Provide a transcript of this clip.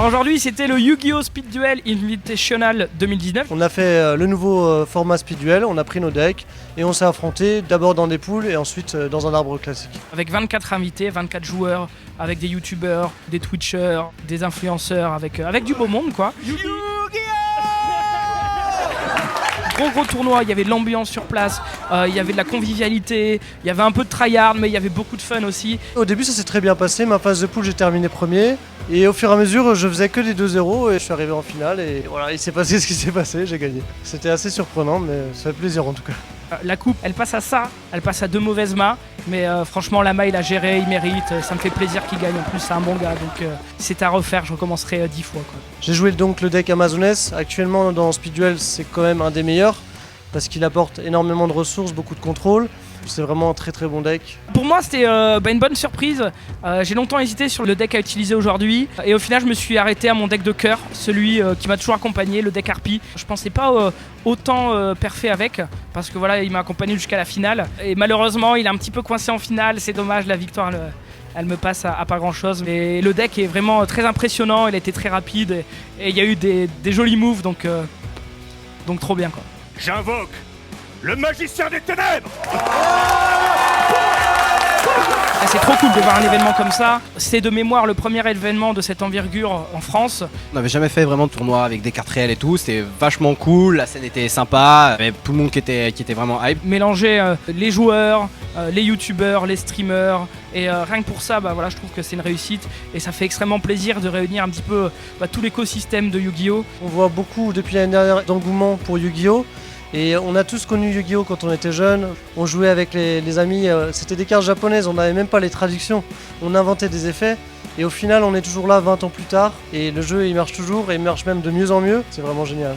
aujourd'hui, c'était le Yu-Gi-Oh! Speed Duel Invitational 2019. On a fait le nouveau format Speed Duel, on a pris nos decks et on s'est affrontés d'abord dans des poules et ensuite dans un arbre classique. Avec 24 invités, 24 joueurs, avec des youtubeurs, des twitchers, des influenceurs, avec du beau monde quoi. Gros tournoi, il y avait de l'ambiance sur place, il y avait de la convivialité, il y avait un peu de tryhard mais il y avait beaucoup de fun aussi. Au début ça s'est très bien passé, ma phase de poule j'ai terminé premier et au fur et à mesure je faisais que des 2-0 et je suis arrivé en finale et voilà, il s'est passé ce qui s'est passé, j'ai gagné. C'était assez surprenant mais ça fait plaisir en tout cas. La coupe, elle passe à ça, elle passe à 2 mauvaises mains, mais franchement Lama il a géré, il mérite, ça me fait plaisir qu'il gagne, en plus c'est un bon gars, donc c'est à refaire, je recommencerai 10 fois quoi. J'ai joué donc le deck Amazones, actuellement dans Speed Duel c'est quand même un des meilleurs parce qu'il apporte énormément de ressources, beaucoup de contrôle. C'est vraiment un très très bon deck. Pour moi c'était une bonne surprise, j'ai longtemps hésité sur le deck à utiliser aujourd'hui et au final je me suis arrêté à mon deck de cœur, celui qui m'a toujours accompagné, le deck Harpie. Je pensais pas autant perfait avec parce que voilà il m'a accompagné jusqu'à la finale et malheureusement il est un petit peu coincé en finale, c'est dommage, la victoire elle me passe à pas grand chose, mais le deck est vraiment très impressionnant, il a été très rapide et il y a eu des jolis moves donc trop bien quoi. J'invoque le magicien des ténèbres. C'est trop cool de voir un événement comme ça. C'est de mémoire le premier événement de cette envergure en France. On n'avait jamais fait vraiment de tournoi avec des cartes réelles et tout, c'était vachement cool, la scène était sympa, il y avait tout le monde qui était vraiment hype. Mélanger les joueurs, les youtubeurs, les streamers, et rien que pour ça, voilà, je trouve que c'est une réussite et ça fait extrêmement plaisir de réunir un petit peu tout l'écosystème de Yu-Gi-Oh! On voit beaucoup depuis l'année dernière d'engouement pour Yu-Gi-Oh! Et on a tous connu Yu-Gi-Oh! Quand on était jeunes, on jouait avec les amis, c'était des cartes japonaises, on n'avait même pas les traductions, on inventait des effets et au final on est toujours là 20 ans plus tard et le jeu il marche toujours et il marche même de mieux en mieux, c'est vraiment génial.